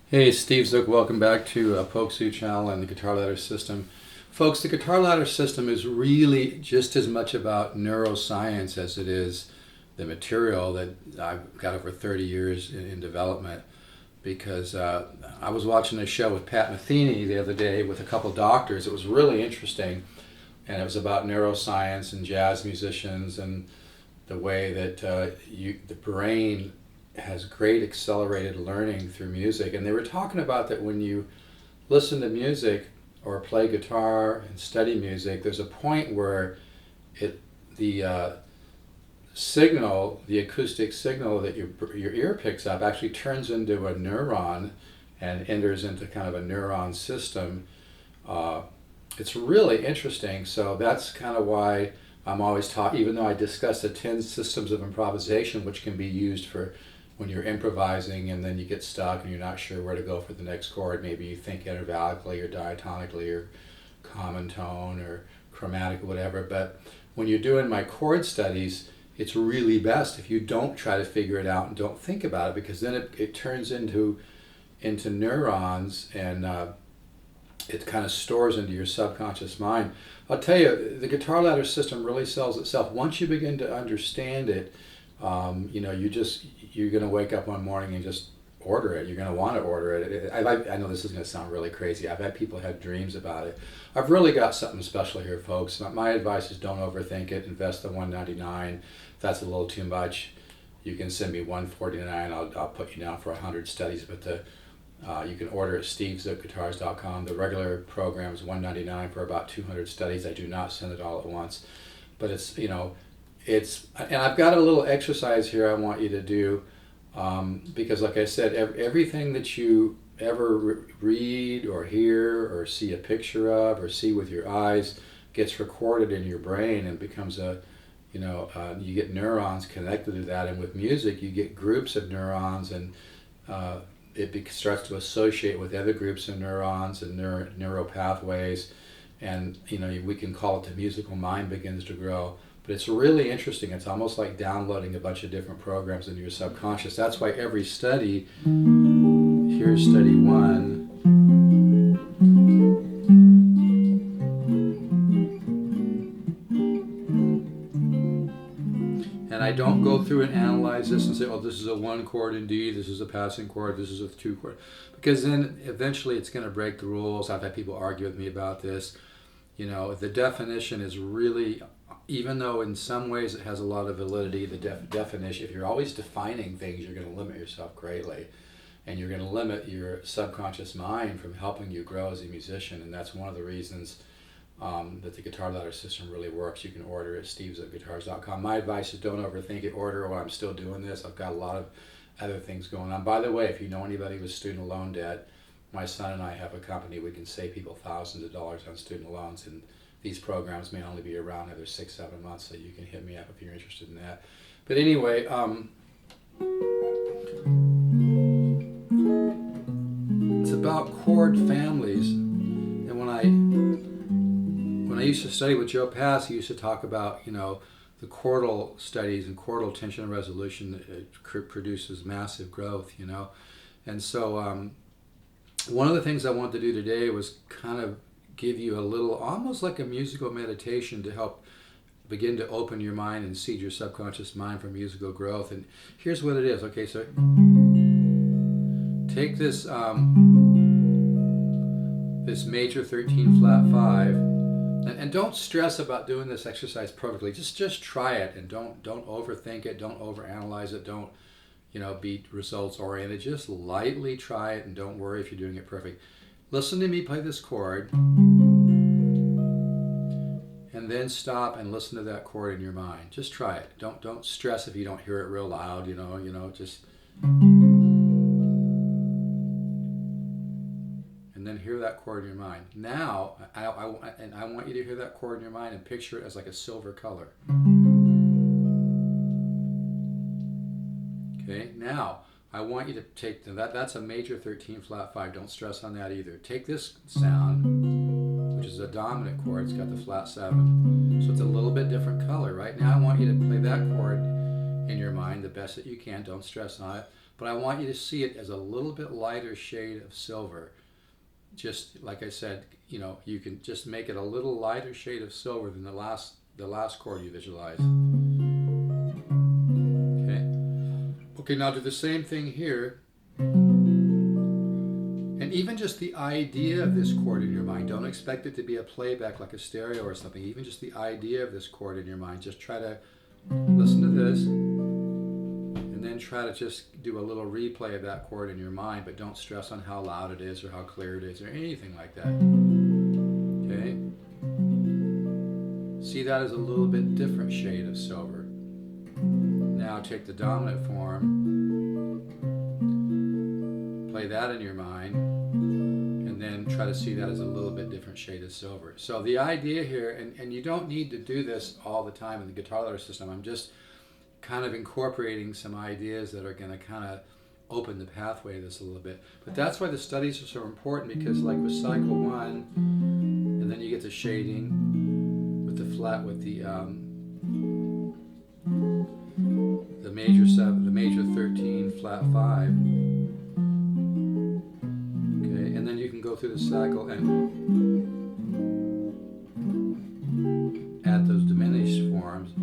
Hey, Steve Zook, welcome back to polkzoo channel and the guitar ladder system. Folks, the guitar ladder system is really just as much about neuroscience as it is the material that I've got over 30 years in development, because I was watching a show with Pat Metheny the other day with a couple doctors. It was really interesting, and it was about neuroscience and jazz musicians and the way that the brain has great accelerated learning through music. And they were talking about that when you listen to music or play guitar and study music, there's a point where the signal, the acoustic signal that your ear picks up actually turns into a neuron and enters into kind of a neuron system. It's really interesting. So that's kind of why I'm always taught, even though I discuss the 10 systems of improvisation, which can be used for when you're improvising and then you get stuck and you're not sure where to go for the next chord. Maybe you think intervallically or diatonically or common tone or chromatic or whatever. But when you're doing my chord studies, it's really best if you don't try to figure it out and don't think about it, because then it turns into neurons, and it kind of stores into your subconscious mind. I'll tell you, the guitar ladder system really sells itself. Once you begin to understand it, you're going to wake up one morning and just order it. You're going to want to order it. I know this is going to sound really crazy. I've had people have dreams about it. I've really got something special here, folks. My advice is don't overthink it. Invest the $199. If that's a little too much, you can send me $149. I'll put you down for 100 studies. But you can order at stevezookguitars.com. The regular program is $199 for about 200 studies. I do not send it all at once, but and I've got a little exercise here I want you to do, because like I said, everything that you ever read or hear or see a picture of or see with your eyes gets recorded in your brain and becomes you get neurons connected to that. And with music, you get groups of neurons, and it starts to associate with other groups of neurons and neural pathways. And we can call it the musical mind begins to grow. But it's really interesting. It's almost like downloading a bunch of different programs into your subconscious. That's why every study, here's study one. And I don't go through and analyze this and say, oh, this is a 1 chord in D, this is a passing chord, this is a 2 chord. Because then eventually it's going to break the rules. I've had people argue with me about this. The definition is really, even though in some ways it has a lot of validity, the definition, if you're always defining things, you're going to limit yourself greatly. And you're going to limit your subconscious mind from helping you grow as a musician. And that's one of the reasons that the guitar ladder system really works. You can order it at stevezookguitars.com. My advice is don't overthink it. Order while I'm still doing this. I've got a lot of other things going on. By the way, if you know anybody with student loan debt, my son and I have a company. We can save people thousands of dollars on student loans, and these programs may only be around another 6-7 months, so you can hit me up if you're interested in that. But anyway, it's about chord families. And when I used to study with Joe Pass, he used to talk about the chordal studies and chordal tension and resolution that produces massive growth. And so one of the things I wanted to do today was kind of give you a little, almost like a musical meditation, to help begin to open your mind and seed your subconscious mind for musical growth. And here's what it is. Okay, so take this this major 13 flat 5, and don't stress about doing this exercise perfectly. Just try it, and don't overthink it, don't overanalyze it, don't be results oriented. Just lightly try it, and don't worry if you're doing it perfect. Listen to me play this chord, and then stop and listen to that chord in your mind. Just try it. Don't stress if you don't hear it real loud. Just, and then hear that chord in your mind. Now, I want you to hear that chord in your mind and picture it as like a silver color. Okay, now I want you to take that's a major 13 flat 5. Don't stress on that either. Take this sound, which is a dominant chord. It's got the flat 7, so it's a little bit different color. Right now I want you to play that chord in your mind the best that you can. Don't stress on it. But I want you to see it as a little bit lighter shade of silver. Just like I said, you can just make it a little lighter shade of silver than the last chord you visualize. Okay, now do the same thing here. And even just the idea of this chord in your mind, don't expect it to be a playback like a stereo or something. Even just the idea of this chord in your mind, just try to listen to this and then try to just do a little replay of that chord in your mind, but don't stress on how loud it is or how clear it is or anything like that. Okay? See that as a little bit different shade of silver. Now take the dominant form, play that in your mind, and then try to see that as a little bit different shade of silver. So the idea here, and you don't need to do this all the time in the guitar ladder system, I'm just kind of incorporating some ideas that are going to kind of open the pathway to this a little bit. But that's why the studies are so important, because like with cycle 1, and then you get the shading with the flat, with the major 7, the major 13, flat 5. Okay, and then you can go through the cycle and add those diminished forms.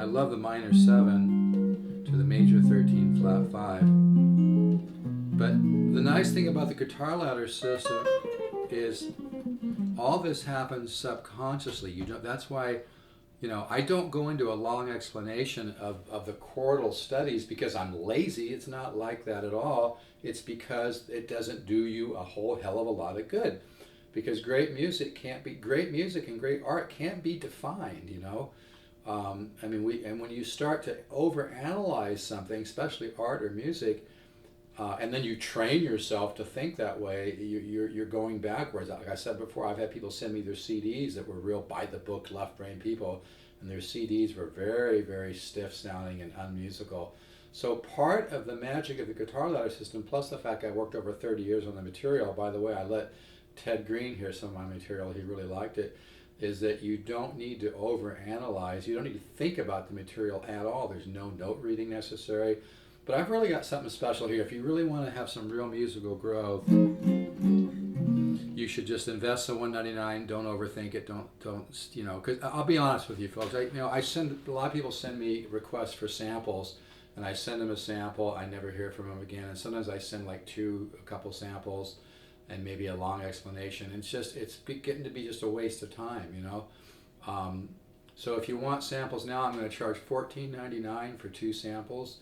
I love the minor 7 to the major 13, flat 5. But the nice thing about the guitar ladder system is all this happens subconsciously. That's why, I don't go into a long explanation of the chordal studies because I'm lazy. It's not like that at all. It's because it doesn't do you a whole hell of a lot of good. Because great music and great art can't be defined, when you start to overanalyze something, especially art or music, and then you train yourself to think that way, you're going backwards. Like I said before, I've had people send me their CDs that were real by-the-book left-brain people, and their CDs were very, very stiff-sounding and unmusical. So part of the magic of the guitar ladder system, plus the fact I worked over 30 years on the material, by the way, I let Ted Green hear some of my material, he really liked it, is that you don't need to overanalyze, you don't need to think about the material at all. There's no note reading necessary. But I've really got something special here. If you really want to have some real musical growth, you should just invest the $199. Don't overthink it. Don't because I'll be honest with you folks. I send, a lot of people send me requests for samples, and I send them a sample. I never hear from them again. And sometimes I send like a couple samples, and maybe a long explanation. It's getting to be just a waste of time, So if you want samples now, I'm going to charge $14.99 for 2 samples.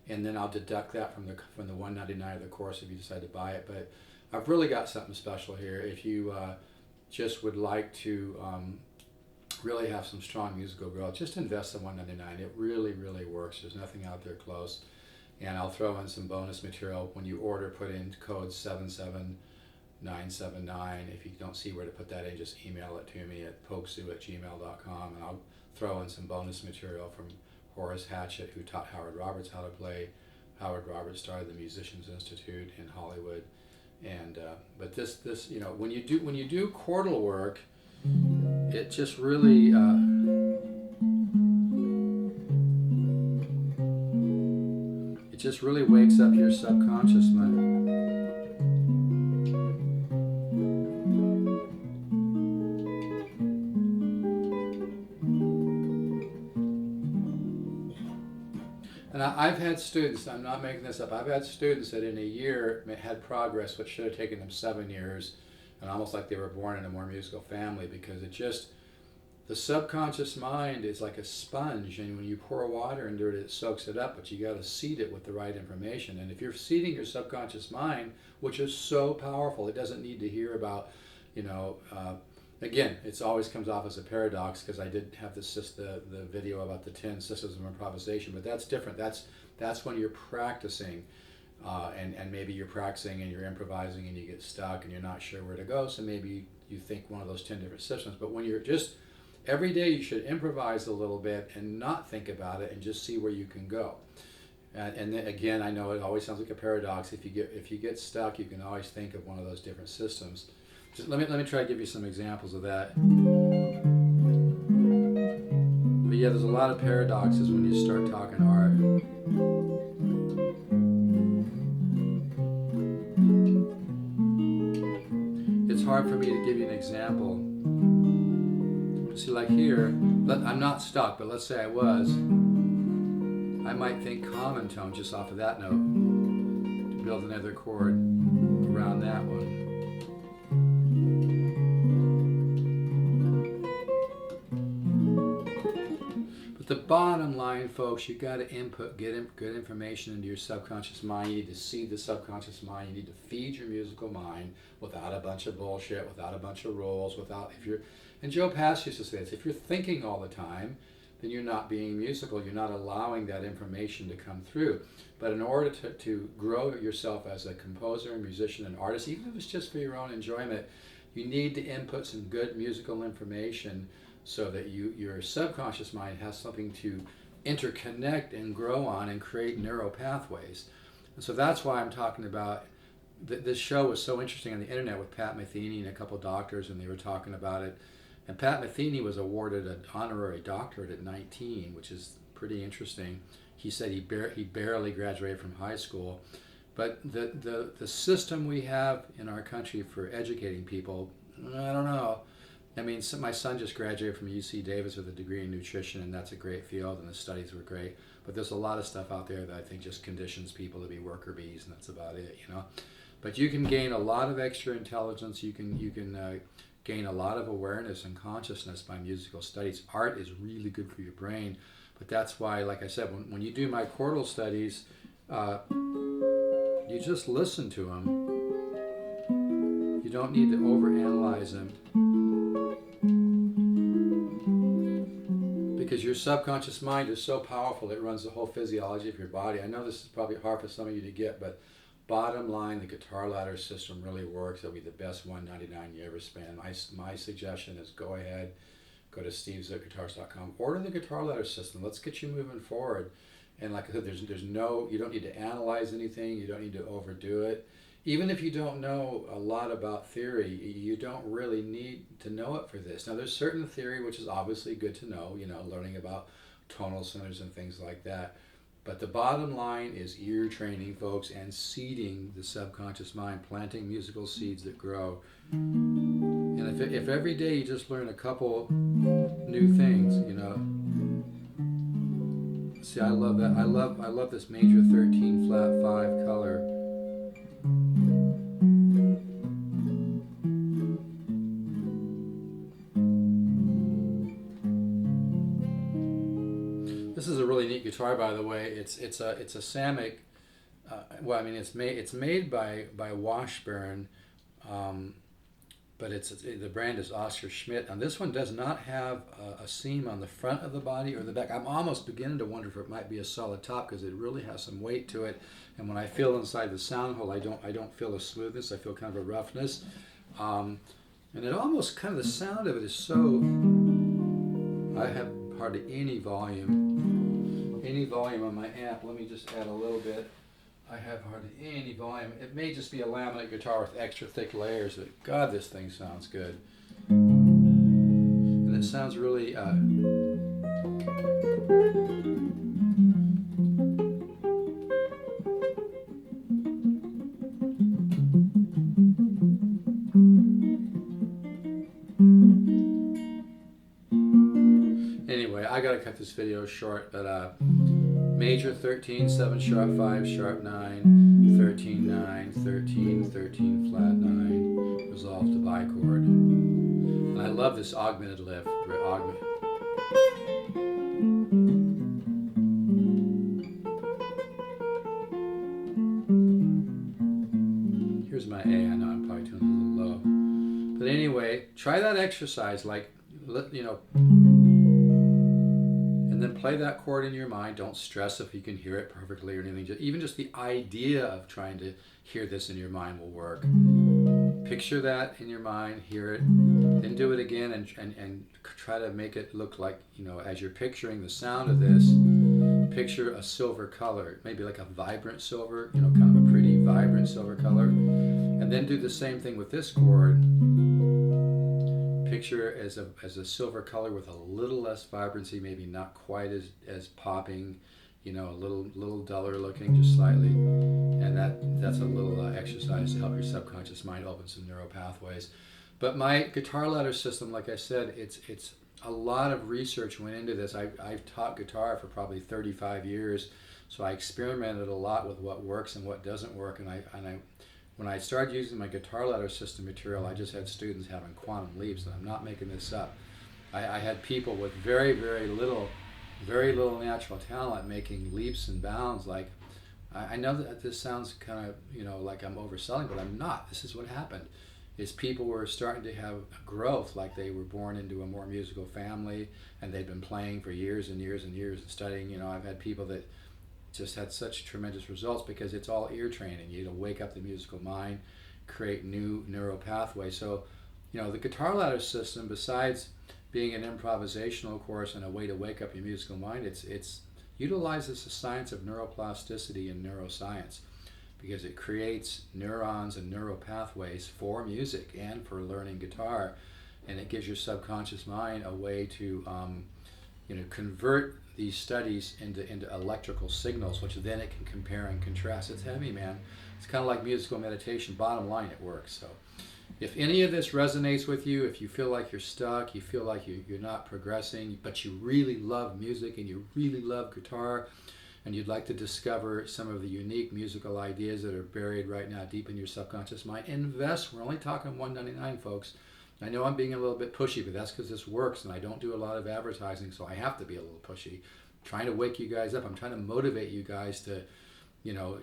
And then I'll deduct that from the $199 of the course if you decide to buy it. But I've really got something special here. If you just would like to really have some strong musical growth, just invest the $199. It really, really works. There's nothing out there close. And I'll throw in some bonus material. When you order, put in code 77979. If you don't see where to put that in, just email it to me at polkzoo@gmail.com, and I'll throw in some bonus material from Horace Hatchett, who taught Howard Roberts how to play. Howard Roberts started the Musicians Institute in Hollywood, and but this when you do chordal work, it just really wakes up your subconscious mind. And I've had students, I'm not making this up, I've had students that in a year had progress which should have taken them 7 years, and almost like they were born in a more musical family, because the subconscious mind is like a sponge, and when you pour water into it, it soaks it up, but you got to seed it with the right information. And if you're seeding your subconscious mind, which is so powerful, it doesn't need to hear about, again, it always comes off as a paradox, because I did have the video about the 10 systems of improvisation, but that's different. That's when you're practicing, and maybe you're practicing and you're improvising and you get stuck and you're not sure where to go, so maybe you think one of those 10 different systems. But when you're just, every day you should improvise a little bit and not think about it and just see where you can go. And then again, I know it always sounds like a paradox. If you get stuck, you can always think of one of those different systems. Just let me try to give you some examples of that. But yeah, there's a lot of paradoxes when you start talking art. It's hard for me to give you an example. See, like here, I'm not stuck, but let's say I was. I might think common tone just off of that note to build another chord around that one. But the bottom line, folks, you got to input, get good information into your subconscious mind. You need to see the subconscious mind. You need to feed your musical mind without a bunch of bullshit, without a bunch of rules, and Joe Pass used to say this, if you're thinking all the time, then you're not being musical. You're not allowing that information to come through. But in order to grow yourself as a composer, musician, and artist, even if it's just for your own enjoyment, you need to input some good musical information so that your subconscious mind has something to interconnect and grow on and create neural pathways. And so that's why I'm talking about, this show was so interesting on the internet with Pat Metheny and a couple doctors, and they were talking about it. And Pat Metheny was awarded an honorary doctorate at 19, which is pretty interesting. He said he barely graduated from high school. But the system we have in our country for educating people, I don't know. I mean, my son just graduated from UC Davis with a degree in nutrition, and that's a great field, and the studies were great. But there's a lot of stuff out there that I think just conditions people to be worker bees, and that's about it, you know. But you can gain a lot of extra intelligence. You can gain a lot of awareness and consciousness by musical studies. Art is really good for your brain, but that's why, like I said, when you do my chordal studies, you just listen to them. You don't need to overanalyze them, because your subconscious mind is so powerful, it runs the whole physiology of your body. I know this is probably hard for some of you to get, but bottom line, the guitar ladder system really works. It'll be the best $199 you ever spend. My suggestion is go ahead, go to stevesguitars.com, order the guitar ladder system. Let's get you moving forward. And like I said, you don't need to analyze anything. You don't need to overdo it. Even if you don't know a lot about theory, you don't really need to know it for this. Now, there's certain theory which is obviously good to know, learning about tonal centers and things like that. But the bottom line is ear training, folks, and seeding the subconscious mind, planting musical seeds that grow. And if every day you just learn a couple new things, See, I love that. I love this major 13 flat 5 color. This is a really neat guitar, by the way. It's a Samick. It's made by Washburn, but the brand is Oscar Schmidt. And this one does not have a seam on the front of the body or the back. I'm almost beginning to wonder if it might be a solid top, because it really has some weight to it. And when I feel inside the sound hole, I don't feel a smoothness. I feel kind of a roughness. And it almost kind of, the sound of it is so. I have hardly any volume on my amp. Let me just add a little bit. I have hardly any volume. It may just be a laminate guitar with extra thick layers, but God, this thing sounds good. And it sounds really anyway, I gotta cut this video short, but major 13, 7 sharp 5 sharp 9, 13 9, 13 13 flat 9, resolved to bichord. And I love this augmented lift. Here's my A. I know I'm probably tuning a little low, but anyway, try that exercise. And then play that chord in your mind. Don't stress if you can hear it perfectly or anything. Even just the idea of trying to hear this in your mind will work. Picture that in your mind, hear it, then do it again, and try to make it look like, as you're picturing the sound of this, picture a silver color, maybe like a vibrant silver, kind of a pretty vibrant silver color. And then do the same thing with this chord. picture as a silver color with a little less vibrancy, maybe not quite as popping, a little duller looking, just slightly. And that's a little exercise to help your subconscious mind open some neural pathways. But my guitar ladder system, like I said, it's a lot of research went into this. I've taught guitar for probably 35 years, so I experimented a lot with what works and what doesn't work. And when I started using my guitar ladder system material, I just had students having quantum leaps, and I'm not making this up. I had people with very, very little natural talent making leaps and bounds. Like, I know that this sounds kind of, like I'm overselling, but I'm not. This is what happened. Is people were starting to have growth, like they were born into a more musical family, and they'd been playing for years and years and years and studying. I've had people that just had such tremendous results because it's all ear training. You wake up the musical mind, create new neural pathways. So, the guitar ladder system, besides being an improvisational course and a way to wake up your musical mind, it's utilizes the science of neuroplasticity and neuroscience, because it creates neurons and neural pathways for music and for learning guitar, and it gives your subconscious mind a way to convert these studies into electrical signals, which then it can compare and contrast. It's heavy, man. It's kind of like musical meditation. Bottom line, it works. So if any of this resonates with you, if you feel like you're stuck, you feel like you're not progressing, but you really love music and you really love guitar, and you'd like to discover some of the unique musical ideas that are buried right now deep in your subconscious mind, invest. We're only talking $199, folks. I know I'm being a little bit pushy, but that's because this works, and I don't do a lot of advertising, so I have to be a little pushy. I'm trying to wake you guys up. I'm trying to motivate you guys to,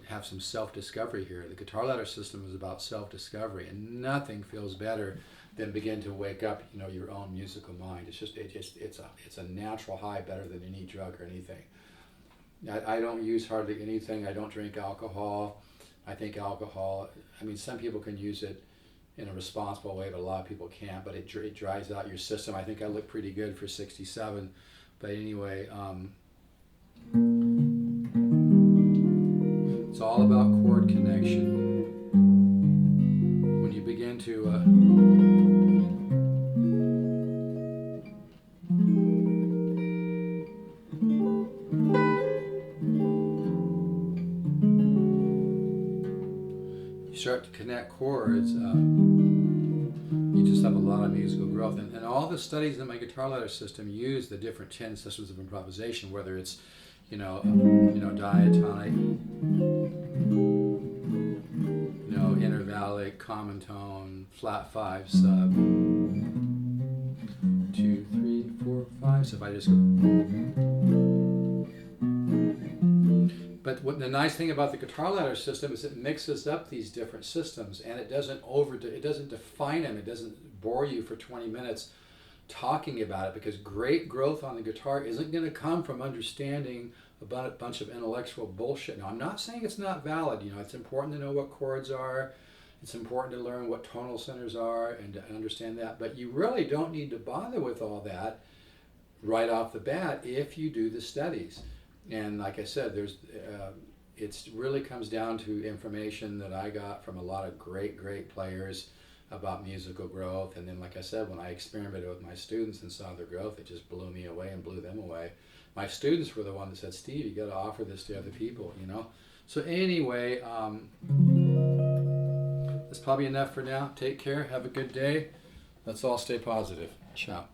have some self-discovery here. The guitar ladder system is about self-discovery, and nothing feels better than begin to wake up, your own musical mind. It's a natural high, better than any drug or anything. I don't use hardly anything. I don't drink alcohol. I think alcohol, some people can use it in a responsible way, but a lot of people can't. But it dries out your system. I think I look pretty good for 67. But anyway, it's all about chord connection. When you begin to start to connect chords, you just have a lot of musical growth. And all the studies in my guitar ladder system use the different 10 systems of improvisation, whether it's, diatonic, intervallic, common tone, flat 5 sub, 2, 3, 4, 5. So if I just go. But the nice thing about the guitar ladder system is it mixes up these different systems, and it doesn't define them. It doesn't bore you for 20 minutes talking about it, because great growth on the guitar isn't going to come from understanding about a bunch of intellectual bullshit. Now, I'm not saying it's not valid. It's important to know what chords are. It's important to learn what tonal centers are and to understand that. But you really don't need to bother with all that right off the bat if you do the studies. And like I said, it really comes down to information that I got from a lot of great players about musical growth. And then, like I said, when I experimented with my students and saw their growth, it just blew me away and blew them away. My students were the one that said, "Steve, you got to offer this to other people," So anyway, that's probably enough for now. Take care. Have a good day. Let's all stay positive. Ciao.